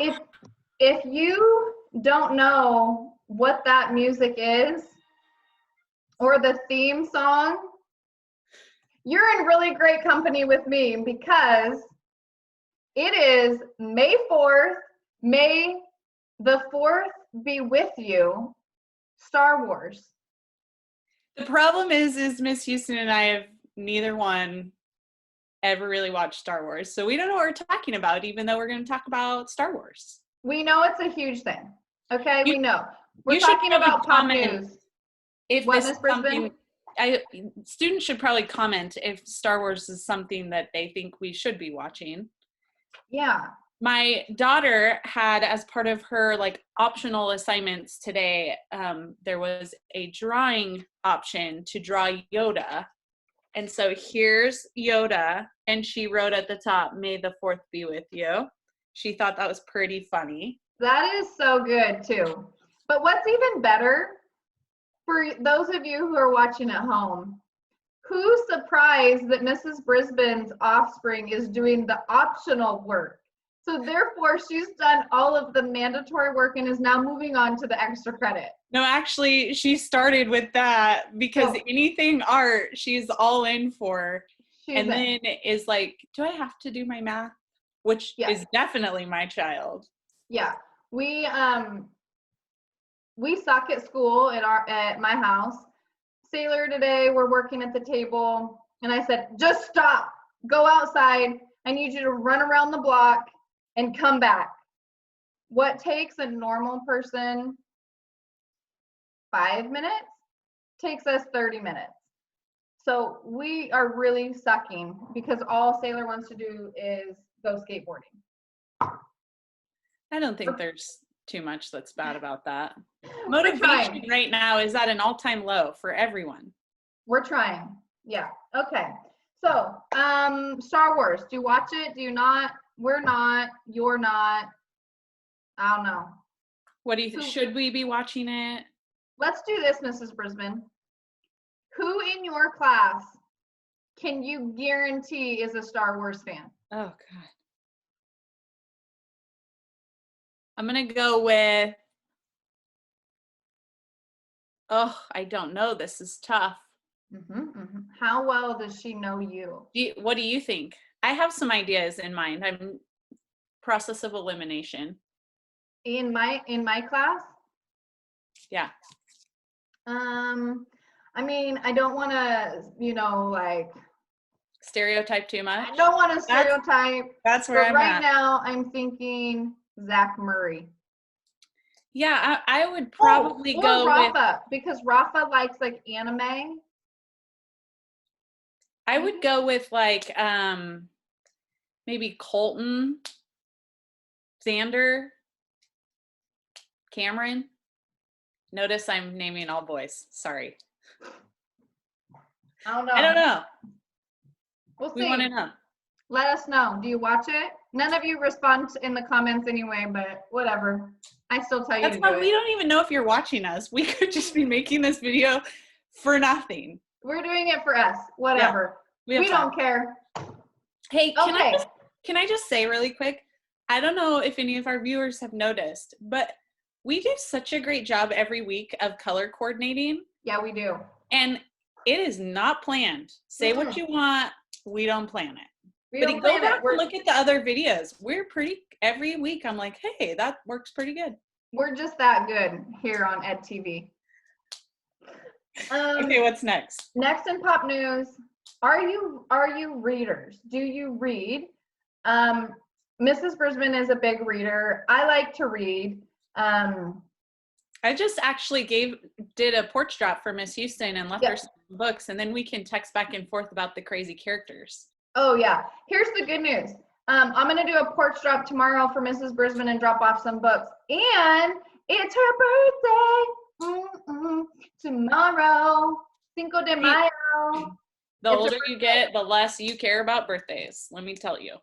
if if you don't know what that music is or the theme song, you're in really great company with me because it is May 4th. May the 4th be with you. Star Wars. The problem is Miss Houston and I have neither one ever really watched Star Wars. So we don't know what we're talking about, even though we're going to talk about Star Wars. We know it's a huge thing. Okay, we know. We're You should talking about pop news. If What, this Miss is Brisbane? something, students should probably comment if Star Wars is something that they think we should be watching. Yeah. My daughter had, as part of her like optional assignments today, there was a drawing option to draw Yoda. And so here's Yoda, and she wrote at the top, "May the 4th be with you." She thought that was pretty funny. That is so good too. But what's even better, for those of you who are watching at home, who's surprised that Mrs. Brisbane's offspring is doing the optional work? So therefore, she's done all of the mandatory work and is now moving on to the extra credit. No, actually, she started with that because anything art, she's all in for. Then is like, do I have to do my math? Which is definitely my child. Yeah, we suck at school at my house. Sailor today, we're working at the table, and I said, just stop, go outside. I need you to run around the block and come back. What takes a normal person 5 minutes takes us 30 minutes. So we are really sucking because all Sailor wants to do is go skateboarding. I don't think there's too much that's bad about that. Motivation right now is at an all-time low for everyone. We're trying. Yeah. Okay. So, Star Wars. Do you watch it? Do you not? We're not. You're not. I don't know. What do you think? Should we be watching it? Let's do this, Mrs. Brisbane. Who in your class can you guarantee is a Star Wars fan? Oh, God. I'm going to go with, I don't know. This is tough. How well does she know you? What do you think? I have some ideas in mind. I'm process of elimination. In my class? Yeah. I mean, I don't want to, like stereotype too much. I don't want to stereotype. That's where I'm right at. now I'm thinking Zach Murray. Yeah, I would probably go Rafa, because Rafa likes like anime. I would go with like maybe Colton, Xander, Cameron. Notice I'm naming all boys. Sorry. I don't know. We'll see. We want to know. Let us know. Do you watch it? None of you respond in the comments anyway, but whatever. I still tell you to do it. We don't even know if you're watching us. We could just be making this video for nothing. We're doing it for us. Whatever. Yeah, we don't care. Hey, can I just say really quick? I don't know if any of our viewers have noticed, but we do such a great job every week of color coordinating. Yeah, we do. And it is not planned. Say what you want. We don't plan it. But go back and look at the other videos. We're every week I'm like, hey, that works pretty good. We're just that good here on Ed TV. Okay, what's next? Next in pop news, are you readers? Do you read? Mrs. Brisbane is a big reader. I like to read. I just actually did a porch drop for Miss Houston and left her some books, and then we can text back and forth about the crazy characters. Oh yeah. Here's the good news. I'm gonna do a porch drop tomorrow for Mrs. Brisbane and drop off some books. And it's her birthday tomorrow, Cinco de Mayo. The older you get, the less you care about birthdays. Let me tell you.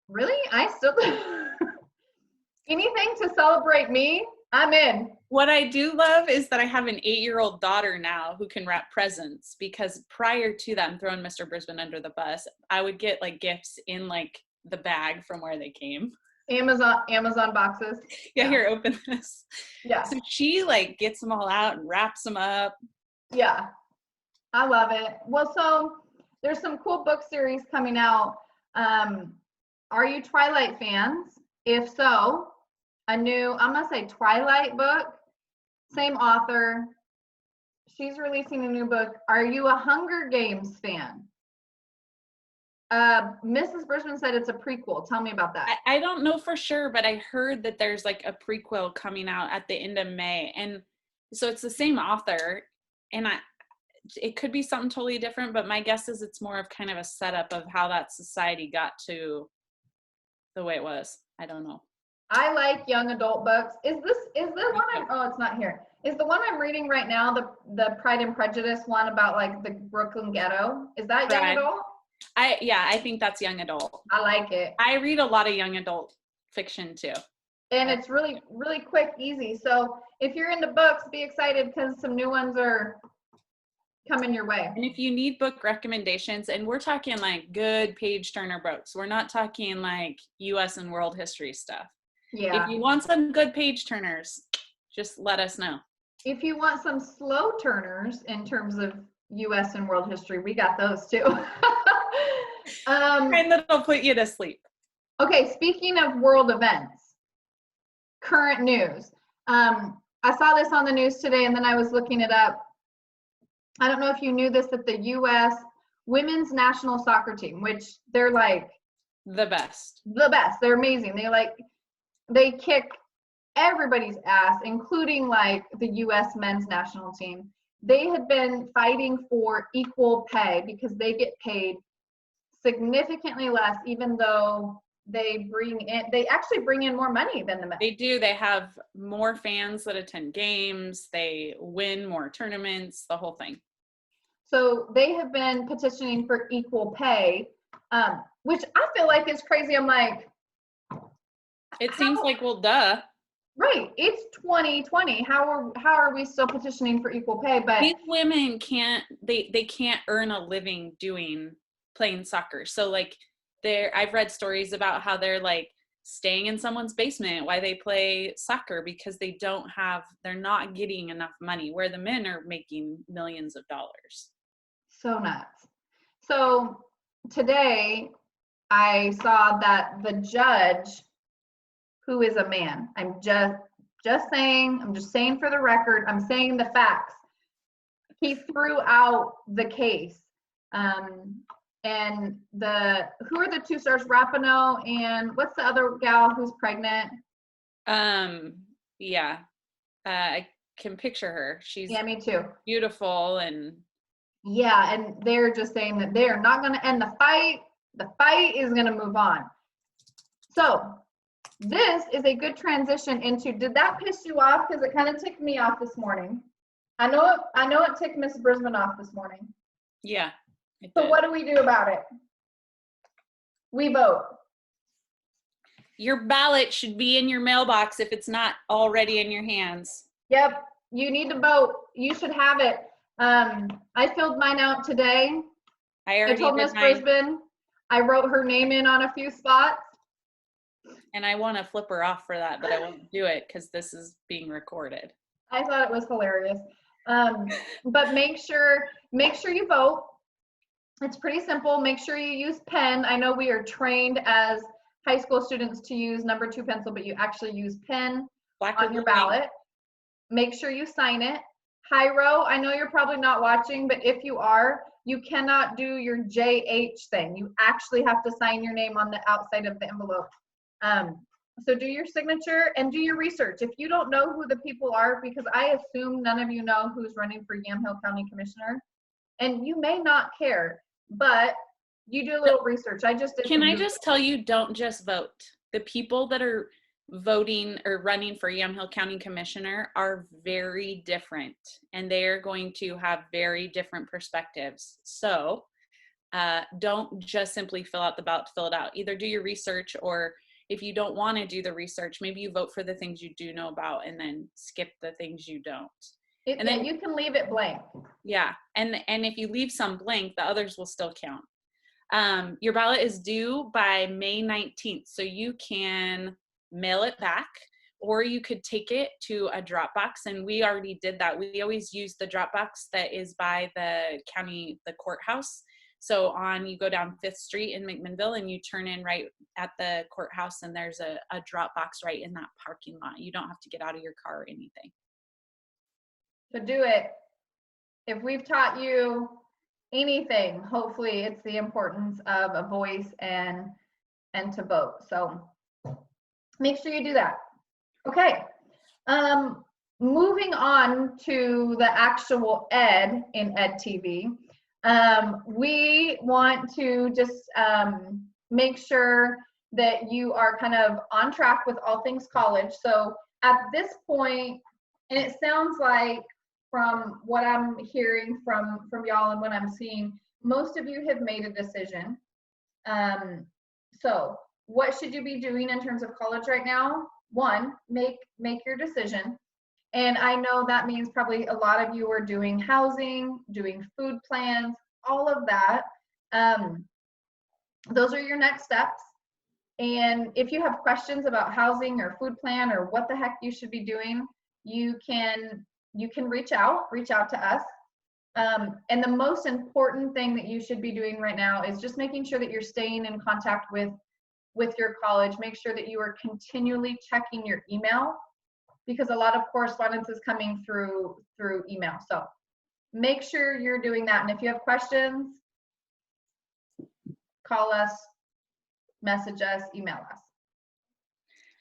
Really? I still anything to celebrate me, I'm in. What I do love is that I have an 8-year-old daughter now who can wrap presents, because prior to that, I'm throwing Mr. Brisbane under the bus. I would get like gifts in like the bag from where they came. Amazon boxes. Yeah, here, open this. Yeah. So she like gets them all out and wraps them up. Yeah. I love it. Well, so there's some cool book series coming out. Are you Twilight fans? If so, I'm gonna say Twilight book, same author. She's releasing a new book. Are you a Hunger Games fan? Mrs. Brisbane said it's a prequel. Tell me about that. I don't know for sure, but I heard that there's like a prequel coming out at the end of May. And so it's the same author, and it could be something totally different, but my guess is it's more of kind of a setup of how that society got to the way it was. I don't know. I like young adult books. Is the one it's not here. Is the one I'm reading right now the Pride and Prejudice one about like the Brooklyn ghetto? Is that young adult? I think that's young adult. I like it. I read a lot of young adult fiction too. And it's really, really quick, easy. So if you're into books, be excited because some new ones are coming your way. And if you need book recommendations, and we're talking like good page turner books, we're not talking like US and world history stuff. Yeah. If you want some good page turners, just let us know. If you want some slow turners in terms of US and world history, we got those too. And that'll put you to sleep. Okay, speaking of world events, current news. I saw this on the news today and then I was looking it up. I don't know if you knew this, that the US women's national soccer team, which they're like the best. They're amazing. They kick everybody's ass, including like the US men's national team. They had been fighting for equal pay because they get paid significantly less, even though they actually bring in more money than the men. They do. They have more fans that attend games. They win more tournaments, the whole thing. So they have been petitioning for equal pay, which I feel like is crazy. I'm like, it seems like, well, duh. Right. It's 2020. How are we still petitioning for equal pay? But these women can't earn a living playing soccer. So like I've read stories about how they're like staying in someone's basement while they play soccer because they're not getting enough money, where the men are making millions of dollars. So nuts. So today I saw that the judge, who is a man, I'm just saying for the record, I'm saying the facts. He threw out the case. And who are the two stars? Rapinoe and what's the other gal who's pregnant? Yeah. I can picture her. She's me too. Beautiful and yeah, and they're just saying that they're not going to end the fight. The fight is going to move on. So this is a good transition into, did that piss you off? Because it kind of ticked me off this morning. I know it ticked Miss Brisbane off this morning. Yeah. So what do we do about it? We vote. Your ballot should be in your mailbox if it's not already in your hands. Yep, you need to vote. You should have it. I filled mine out today. I told Miss Brisbane. I wrote her name in on a few spots. And I want to flip her off for that, but I won't do it because this is being recorded. I thought it was hilarious. But make sure you vote. It's pretty simple. Make sure you use pen. I know we are trained as high school students to use number 2 pencil, but you actually use pen on your ballot. Make sure you sign it. Hyro, I know you're probably not watching, but if you are, you cannot do your JH thing. You actually have to sign your name on the outside of the envelope. So do your signature and do your research. If you don't know who the people are, because I assume none of you know who's running for Yamhill County Commissioner, and you may not care, but you do a little research. I just did. Can I just tell you, don't just vote. The people that are voting or running for Yamhill County Commissioner are very different, and they are going to have very different perspectives. So don't just simply fill out the ballot to fill it out. Either do your research, or if you don't want to do the research, maybe you vote for the things you do know about and then skip the things you don't. And then you can leave it blank. Yeah, and if you leave some blank, the others will still count. Your ballot is due by May 19th, so you can mail it back, or you could take it to a drop box, and we already did that. We always use the drop box that is by the courthouse. So you go down 5th Street in McMinnville and you turn in right at the courthouse, and there's a drop box right in that parking lot. You don't have to get out of your car or anything. So do it. If we've taught you anything, hopefully it's the importance of a voice and to vote. So make sure you do that. Okay. Moving on to the actual ed in Ed TV. We want to just make sure that you are kind of on track with all things college. So at this point, and it sounds like from what I'm hearing from y'all and what I'm seeing, most of you have made a decision. So what should you be doing in terms of college right now? One, make your decision. And I know that means probably a lot of you are doing housing, doing food plans, all of that. Those are your next steps. And if you have questions about housing or food plan or what the heck you should be doing, you can reach out to us. And the most important thing that you should be doing right now is just making sure that you're staying in contact with your college. Make sure that you are continually checking your email, because a lot of correspondence is coming through email. So make sure you're doing that. And if you have questions, call us, message us, email us.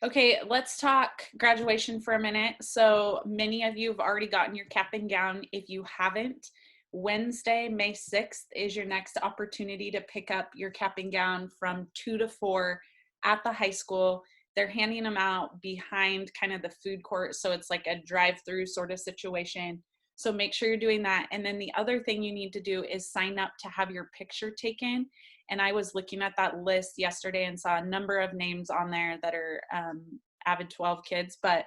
Okay, let's talk graduation for a minute. So many of you have already gotten your cap and gown. If you haven't, Wednesday, May 6th is your next opportunity to pick up your cap and gown from 2 to 4 at the high school. They're handing them out behind kind of the food court, so it's like a drive-through sort of situation. So make sure you're doing that. And then the other thing you need to do is sign up to have your picture taken. And I was looking at that list yesterday and saw a number of names on there that are Avid 12 kids, but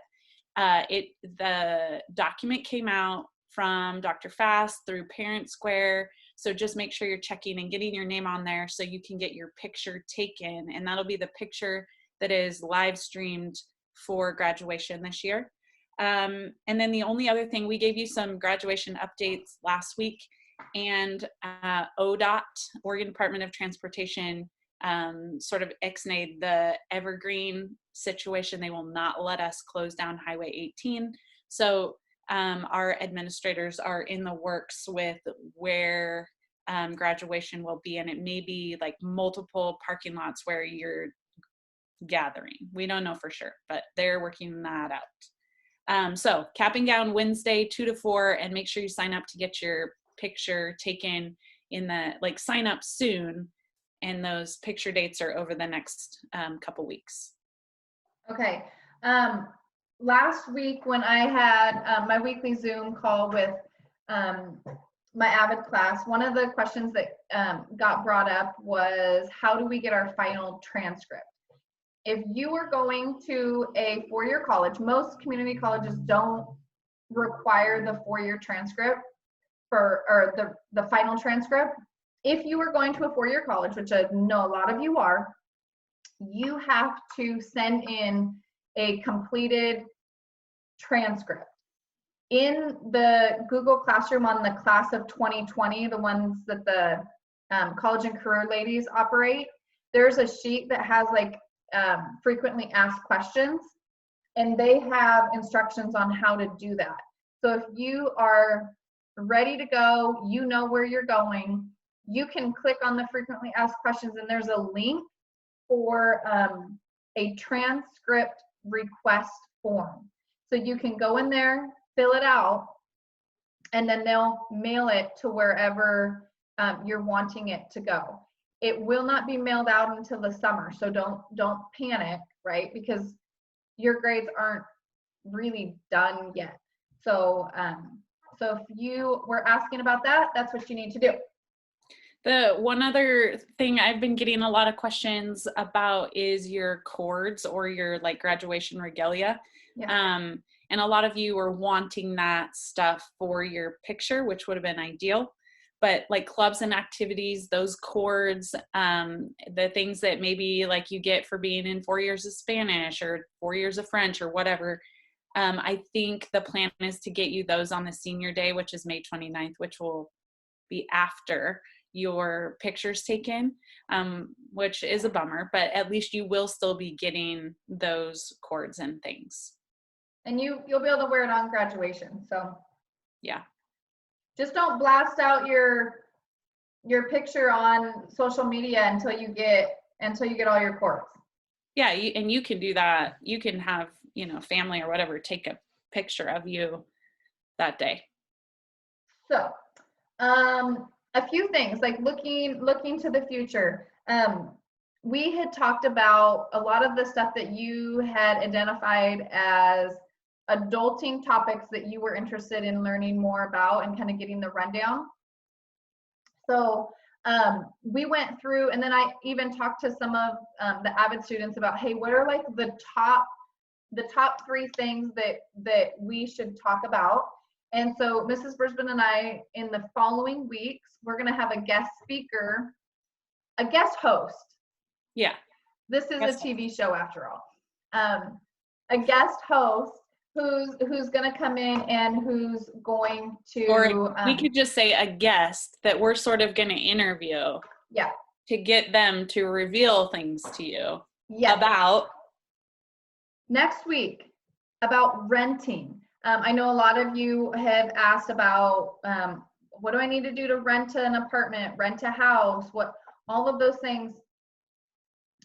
the document came out from Dr. Fast through Parent Square. So just make sure you're checking and getting your name on there so you can get your picture taken. And that'll be the picture that is live streamed for graduation this year. And then the only other thing, we gave you some graduation updates last week, and ODOT, Oregon Department of Transportation, sort of ixnayed the Evergreen situation. They will not let us close down Highway 18. So our administrators are in the works with where graduation will be, and it may be like multiple parking lots where you're gathering. We don't know for sure, but they're working that out. So cap and gown Wednesday, 2 to 4, and make sure you sign up to get your picture taken sign up soon. And those picture dates are over the next couple weeks. Okay. Last week when I had my weekly Zoom call with my Avid class, one of the questions that got brought up was, how do we get our final transcript? If you are going to a 4-year college, most community colleges don't require the 4-year transcript or the final transcript. If you are going to a 4-year college, which I know a lot of you are, you have to send in a completed transcript. In the Google Classroom on the class of 2020, the ones that the college and career ladies operate, there's a sheet that has frequently asked questions, and they have instructions on how to do that. So if you are ready to go, you know where you're going, you can click on the frequently asked questions, and there's a link for a transcript request form. So you can go in there, fill it out, and then they'll mail it to wherever you're wanting it to go. It will not be mailed out until the summer, so don't panic, right? Because your grades aren't really done yet. So so if you were asking about that, that's what you need to do. The one other thing I've been getting a lot of questions about is your cords or your graduation regalia. Yeah. And a lot of you are wanting that stuff for your picture, which would have been ideal. but like clubs and activities, those cords, the things that maybe like you get for being in 4 years of Spanish or 4 years of French or whatever. I think the plan is to get you those on the senior day, which is May 29th, which will be after your picture's taken, which is a bummer, but at least you will still be getting those cords and things. And you'll be able to wear it on graduation. So yeah. Just don't blast out your picture on social media until you get all your cords. Yeah, and you can do that. You can have, family or whatever take a picture of you that day. So, a few things like looking to the future. We had talked about a lot of the stuff that you had identified as adulting topics that you were interested in learning more about and kind of getting the rundown. So we went through, and then I even talked to some of the AVID students about, hey, what are like the top 3 things that we should talk about? And so Mrs. Brisbane and I, in the following weeks, we're going to have a guest speaker, a guest host. Yeah. This is a TV show after all. A guest host who's going to come in and who's going to, or we could just say a guest that we're sort of going to interview. Yeah. To get them to reveal things to you. Yes. About next week, about renting. I know a lot of you have asked about what do I need to do to rent an apartment, rent a house, all of those things.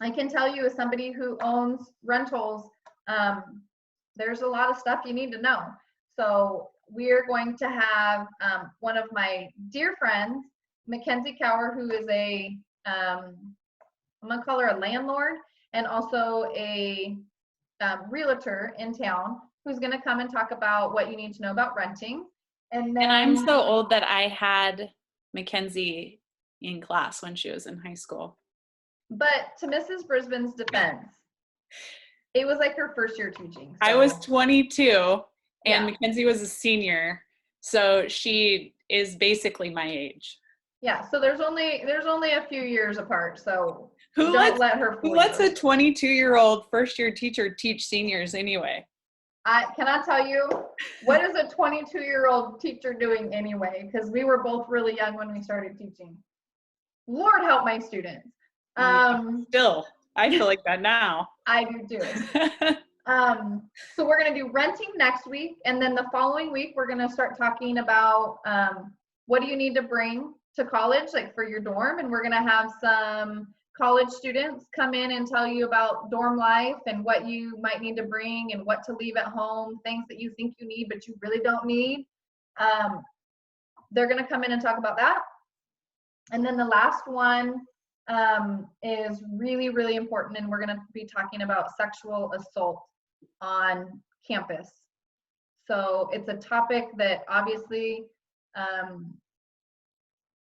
I can tell you, as somebody who owns rentals, there's a lot of stuff you need to know. So we're going to have one of my dear friends, Mackenzie Cower, who is I'm gonna call her a landlord and also a realtor in town, who's gonna come and talk about what you need to know about renting. And I'm so old that I had Mackenzie in class when she was in high school. But to Mrs. Brisbane's defense, it was like her first year teaching. So. I was 22 and Mackenzie was a senior. So she is basically my age. Yeah, so there's only a few years apart. So who lets a 22-year-old first-year teacher teach seniors anyway? Can I tell you, what is a 22-year-old teacher doing anyway? Because we were both really young when we started teaching. Lord help my students. Still, I feel like that now. I do too. So we're going to do renting next week, and then the following week we're going to start talking about what do you need to bring to college, like for your dorm, and we're going to have some college students come in and tell you about dorm life and what you might need to bring and what to leave at home, things that you think you need but you really don't need. They're going to come in and talk about that. And then the last one is really, really important, and we're going to be talking about sexual assault on campus. So it's a topic that obviously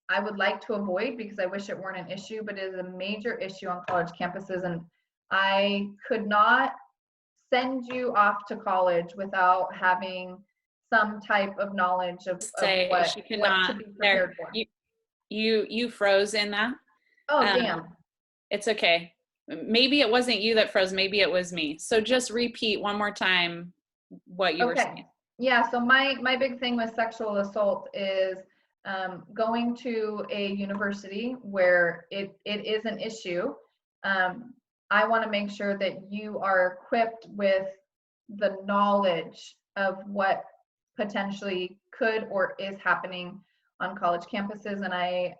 I would like to avoid because I wish it weren't an issue, but it is a major issue on college campuses, and I could not send you off to college without having some type of knowledge of what to be prepared for. You froze in that. Oh, damn. It's okay. Maybe it wasn't you that froze. Maybe it was me. So just repeat one more time what you were saying. Yeah. So my big thing with sexual assault is going to a university where it is an issue. I want to make sure that you are equipped with the knowledge of what potentially could or is happening on college campuses, and I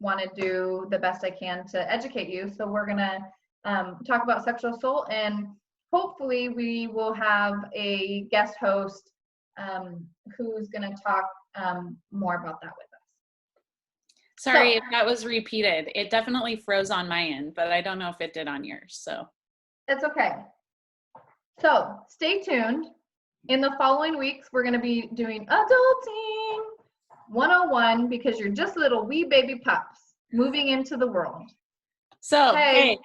want to do the best I can to educate you. So we're going to talk about sexual assault, and hopefully we will have a guest host who's going to talk more about that with us. Sorry if that was repeated. It definitely froze on my end, but I don't know if it did on yours. So it's okay. So stay tuned. In the following weeks, we're going to be doing Adulting 101 because you're just little wee baby pups moving into the world. So, hey,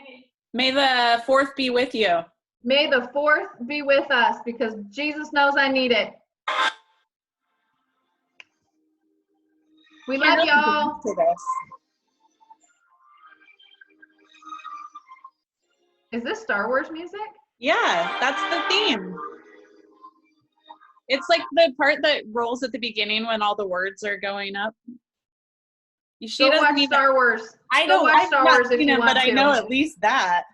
may the 4th be with you. May the 4th be with us because Jesus knows I need it. We love y'all. To this. Is this Star Wars music? Yeah, that's the theme. It's like the part that rolls at the beginning when all the words are going up. Go watch Star Wars. I Go know. watch Star Wars if you want but to. I know at least that.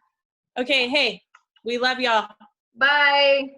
Okay, hey, we love y'all. Bye.